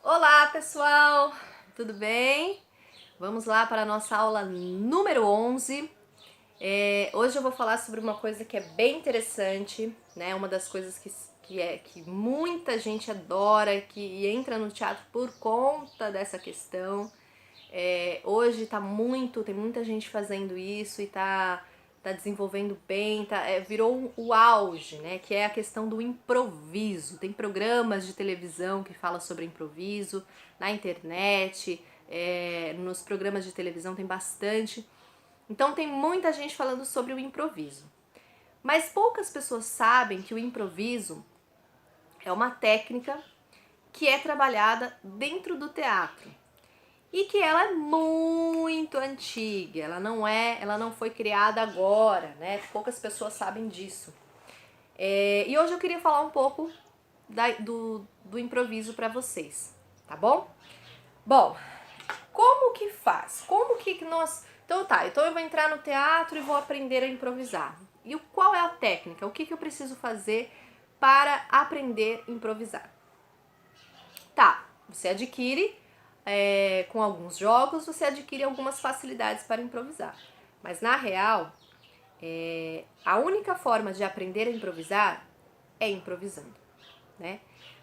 Olá, pessoal! Tudo bem? Vamos lá para a nossa aula número 11. Hoje eu vou falar sobre uma coisa que é bem interessante, né? Uma das coisas que muita gente adora, que entra no teatro por conta dessa questão. Hoje tem muita gente fazendo isso e tá desenvolvendo bem, virou o auge, né? Que é a questão do improviso. Tem programas de televisão que falam sobre improviso, na internet, nos programas de televisão tem bastante. Então tem muita gente falando sobre o improviso. Mas poucas pessoas sabem que o improviso é uma técnica que é trabalhada dentro do teatro e que ela é muito antiga, ela não foi criada agora, né? Poucas pessoas sabem disso. E hoje eu queria falar um pouco do improviso para vocês, tá bom? Bom, como que faz? Como que nós... Então eu vou entrar no teatro e vou aprender a improvisar. E qual é a técnica? O que eu preciso fazer para aprender a improvisar? Tá, você adquire, com alguns jogos, você adquire algumas facilidades para improvisar. Mas na real, a única forma de aprender a improvisar é improvisando, né?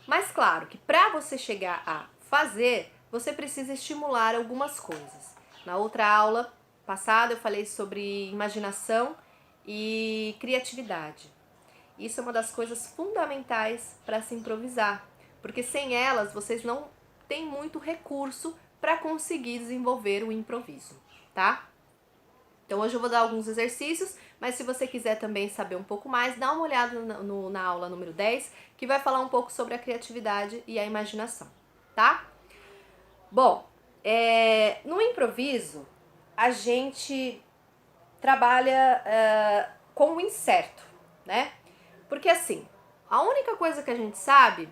Mas claro que para você chegar a fazer, você precisa estimular algumas coisas. Na outra aula passada eu falei sobre imaginação e criatividade. Isso é uma das coisas fundamentais para se improvisar, porque sem elas vocês não têm muito recurso para conseguir desenvolver o improviso, tá? Então hoje eu vou dar alguns exercícios, mas se você quiser também saber um pouco mais, dá uma olhada na aula número 10, que vai falar um pouco sobre a criatividade e a imaginação, tá? Bom, no improviso a gente trabalha com o incerto, né? Porque assim, a única coisa que a gente sabe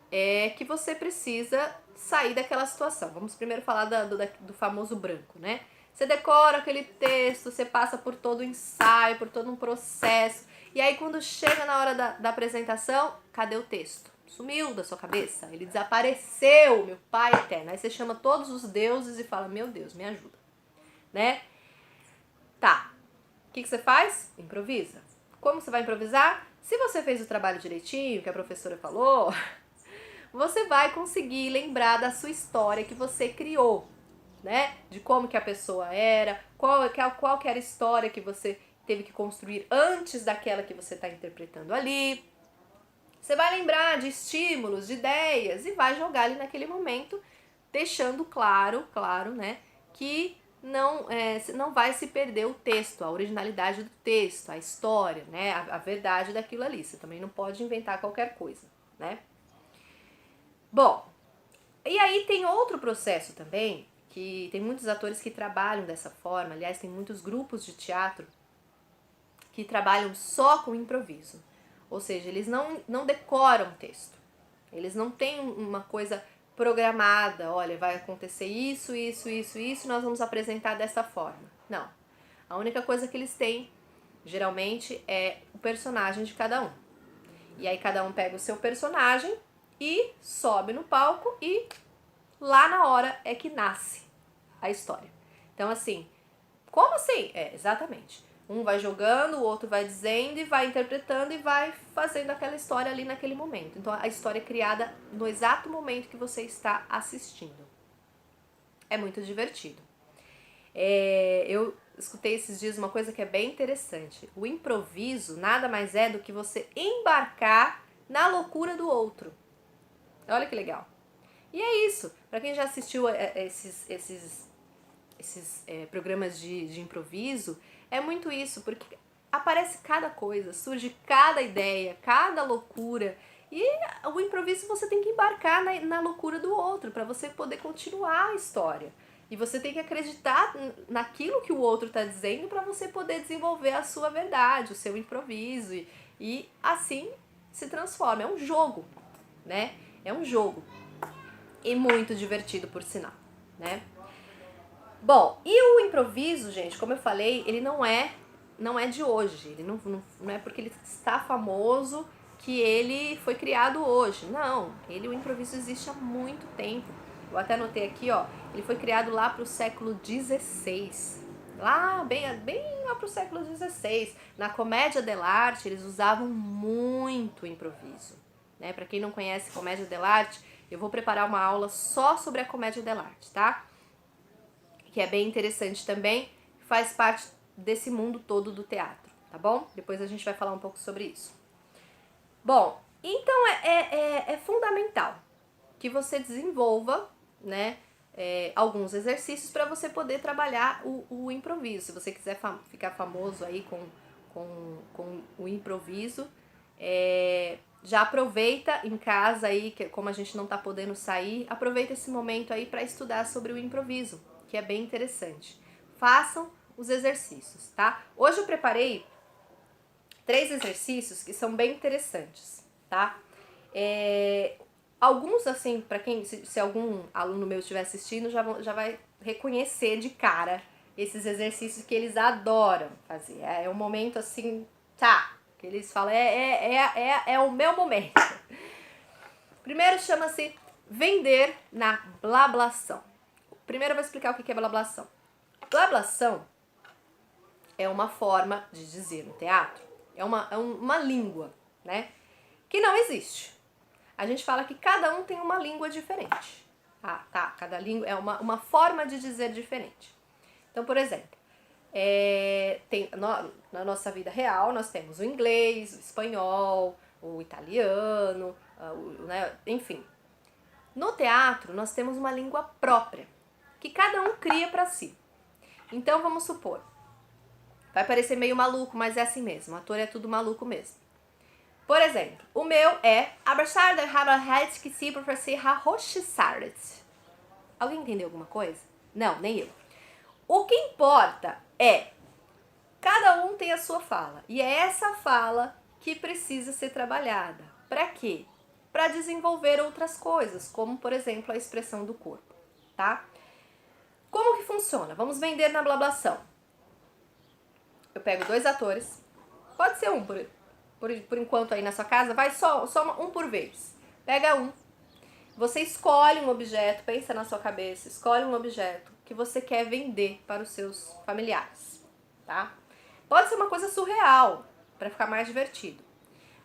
é que você precisa sair daquela situação. Vamos primeiro falar do famoso branco, né? Você decora aquele texto, você passa por todo o ensaio, por todo um processo, e aí quando chega na hora da apresentação, cadê o texto? Sumiu da sua cabeça, ele desapareceu, meu pai eterno. Aí você chama todos os deuses e fala, meu Deus, me ajuda, né? Tá, o que você faz? Improvisa. Como você vai improvisar? Se você fez o trabalho direitinho, que a professora falou, você vai conseguir lembrar da sua história que você criou, né? De como que a pessoa era, qual que era a história que você teve que construir antes daquela que você está interpretando ali. Você vai lembrar de estímulos, de ideias e vai jogar ali naquele momento, deixando claro, né, que não vai se perder o texto, a originalidade do texto, a história, né, a verdade daquilo ali. Você também não pode inventar qualquer coisa, né? Bom, e aí tem outro processo também, que tem muitos atores que trabalham dessa forma, aliás, tem muitos grupos de teatro que trabalham só com improviso. Ou seja, eles não decoram o texto. Eles não têm uma coisa programada, olha, vai acontecer isso, nós vamos apresentar dessa forma. Não. A única coisa que eles têm, geralmente, é o personagem de cada um. E aí cada um pega o seu personagem e sobe no palco e lá na hora é que nasce a história. Então, assim, como assim? Exatamente. Um vai jogando, o outro vai dizendo e vai interpretando e vai fazendo aquela história ali naquele momento. Então a história é criada no exato momento que você está assistindo. É muito divertido. Eu escutei esses dias uma coisa que é bem interessante. O improviso nada mais é do que você embarcar na loucura do outro. Olha que legal. E é isso. Para quem já assistiu esses programas de improviso, é muito isso, porque aparece cada coisa, surge cada ideia, cada loucura. E o improviso você tem que embarcar na loucura do outro para você poder continuar a história. E você tem que acreditar naquilo que o outro está dizendo para você poder desenvolver a sua verdade, o seu improviso. E assim se transforma. É um jogo, né? É um jogo. E muito divertido, por sinal, né? Bom, e o improviso, gente, como eu falei, ele não é de hoje. Ele não é porque ele está famoso que ele foi criado hoje. não, o improviso existe há muito tempo. Eu até anotei aqui, ó, ele foi criado lá pro século XVI. Lá, bem lá pro século XVI. Na comédia dell'arte, eles usavam muito improviso. Né? Para quem não conhece comédia dell'arte, eu vou preparar uma aula só sobre a comédia dell'arte, tá? Que é bem interessante também, faz parte desse mundo todo do teatro, tá bom? Depois a gente vai falar um pouco sobre isso. Bom, então é fundamental que você desenvolva, né, alguns exercícios para você poder trabalhar o improviso. Se você quiser ficar famoso aí com o improviso, já aproveita em casa aí, que como a gente não tá podendo sair, aproveita esse momento aí para estudar sobre o improviso, que é bem interessante. Façam os exercícios, tá? Hoje eu preparei 3 exercícios que são bem interessantes, tá? Alguns, assim, para quem, se algum aluno meu estiver assistindo, já vai reconhecer de cara esses exercícios que eles adoram fazer. É um momento assim, tá, que eles falam, é o meu momento. Primeiro chama-se vender na blablação. Primeiro eu vou explicar o que é blablação. Blablação é uma forma de dizer no teatro, é uma língua, né, que não existe. A gente fala que cada um tem uma língua diferente. Cada língua é uma forma de dizer diferente. Então, por exemplo, na nossa vida real, nós temos o inglês, o espanhol, o italiano, né, enfim. No teatro, nós temos uma língua própria, que cada um cria para si. Então, vamos supor, vai parecer meio maluco, mas é assim mesmo, o ator é tudo maluco mesmo. Por exemplo, o meu é Alguém entendeu alguma coisa? Não, nem eu. O que importa é cada um tem a sua fala e é essa fala que precisa ser trabalhada. Para quê? Para desenvolver outras coisas, como por exemplo a expressão do corpo, tá? Como que funciona? Vamos vender na blablação. Eu pego 2 atores, pode ser um por enquanto aí na sua casa, vai só um por vez. Pega um, você escolhe um objeto, pensa na sua cabeça, escolhe um objeto que você quer vender para os seus familiares, tá? Pode ser uma coisa surreal, para ficar mais divertido.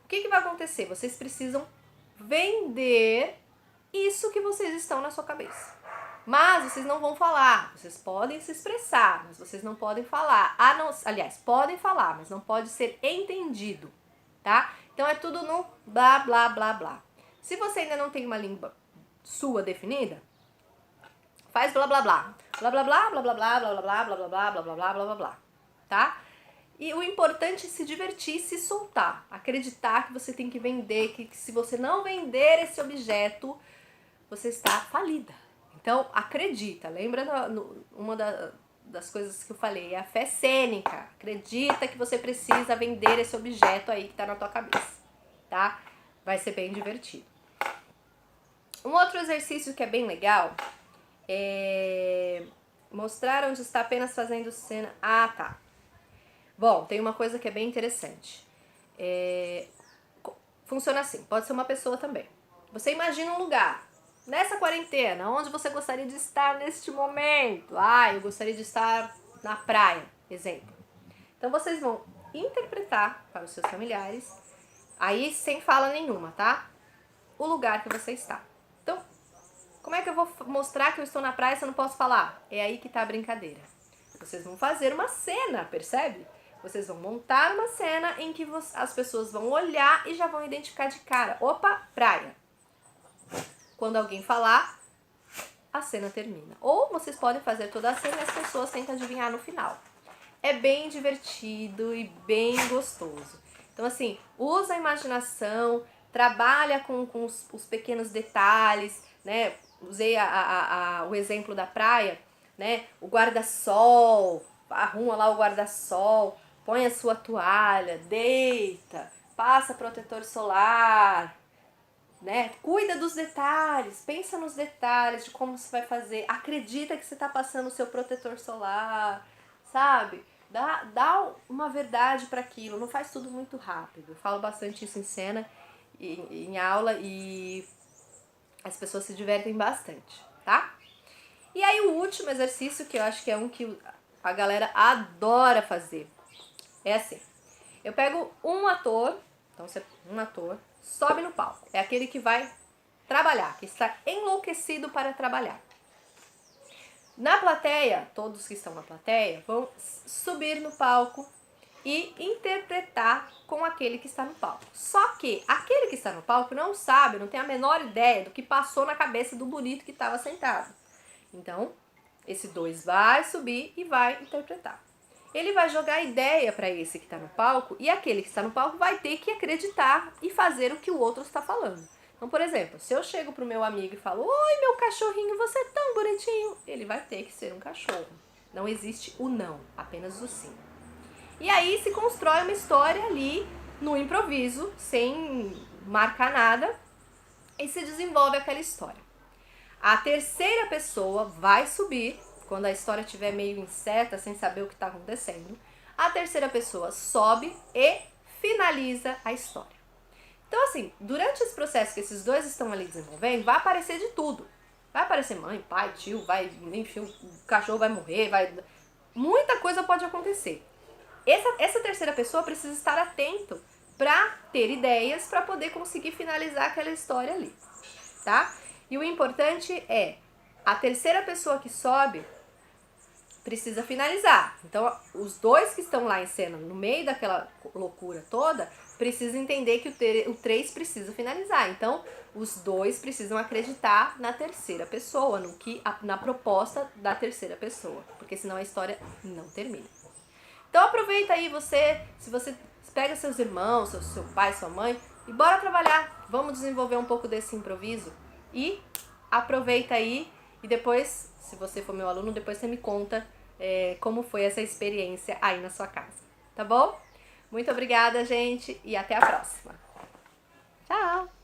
O que vai acontecer? Vocês precisam vender isso que vocês estão na sua cabeça. Mas vocês não vão falar, vocês podem se expressar, mas vocês não podem falar. Aliás, podem falar, mas não pode ser entendido, tá? Então é tudo no blá, blá, blá, blá. Se você ainda não tem uma língua sua definida, faz blá, blá, blá. Blá, blá, blá, blá, blá, blá, blá, blá, blá, blá, blá, blá, blá, blá, blá, blá, blá, blá, tá? E o importante é se divertir, se soltar. Acreditar que você tem que vender, que se você não vender esse objeto, você está falida. Então, acredita. Lembra uma das coisas que eu falei, é a fé cênica. Acredita que você precisa vender esse objeto aí que tá na tua cabeça, tá? Vai ser bem divertido. Um outro exercício que é bem legal é mostrar onde está apenas fazendo cena. Tá. Bom, tem uma coisa que é bem interessante. Funciona assim, pode ser uma pessoa também. Você imagina um lugar, nessa quarentena, onde você gostaria de estar neste momento. Eu gostaria de estar na praia, exemplo. Então vocês vão interpretar para os seus familiares, aí sem fala nenhuma, tá? O lugar que você está. Então, como é que eu vou mostrar que eu estou na praia se eu não posso falar? É aí que tá a brincadeira. Vocês vão fazer uma cena, percebe? Vocês vão montar uma cena em que as pessoas vão olhar e já vão identificar de cara. Opa, praia. Quando alguém falar, a cena termina. Ou vocês podem fazer toda a cena e as pessoas tentam adivinhar no final. É bem divertido e bem gostoso. Então, assim, usa a imaginação, trabalha com os pequenos detalhes, né? Usei o exemplo da praia, né? O guarda-sol, arruma lá o guarda-sol, põe a sua toalha, deita, passa protetor solar, né? Cuida dos detalhes, pensa nos detalhes de como você vai fazer, acredita que você está passando o seu protetor solar, sabe? Dá uma verdade para aquilo, não faz tudo muito rápido. Eu falo bastante isso em cena em aula e as pessoas se divertem bastante, tá? E aí o último exercício, que eu acho que é um que a galera adora fazer, é assim. Eu pego um ator, então um ator, sobe no palco. É aquele que vai trabalhar, que está enlouquecido para trabalhar. Na plateia, todos que estão na plateia vão subir no palco e interpretar com aquele que está no palco. Só que aquele que está no palco não sabe, não tem a menor ideia do que passou na cabeça do bonito que estava sentado. Então, esse dois vai subir e vai interpretar. Ele vai jogar ideia para esse que está no palco e aquele que está no palco vai ter que acreditar e fazer o que o outro está falando. Então, por exemplo, se eu chego pro meu amigo e falo: "Oi, meu cachorrinho, você é tão bonitinho", ele vai ter que ser um cachorro. Não existe o não, apenas o sim. E aí se constrói uma história ali no improviso, sem marcar nada, e se desenvolve aquela história. A terceira pessoa vai subir, quando a história estiver meio incerta, sem saber o que está acontecendo. A terceira pessoa sobe e finaliza a história. Então, assim, durante esse processo que esses dois estão ali desenvolvendo, vai aparecer de tudo. Vai aparecer mãe, pai, tio, enfim, o cachorro vai morrer, muita coisa pode acontecer. Essa terceira pessoa precisa estar atento para ter ideias para poder conseguir finalizar aquela história ali, tá? E o importante é, a terceira pessoa que sobe precisa finalizar. Então, os dois que estão lá em cena, no meio daquela loucura toda, precisam entender que o 3 precisa finalizar. Então, os dois precisam acreditar na terceira pessoa, na proposta da terceira pessoa, porque senão a história não termina. Então, aproveita aí se você pega seus irmãos, seu pai, sua mãe, e bora trabalhar. Vamos desenvolver um pouco desse improviso. E aproveita aí e depois, se você for meu aluno, depois você me conta como foi essa experiência aí na sua casa. Tá bom? Muito obrigada, gente, e até a próxima. Tchau!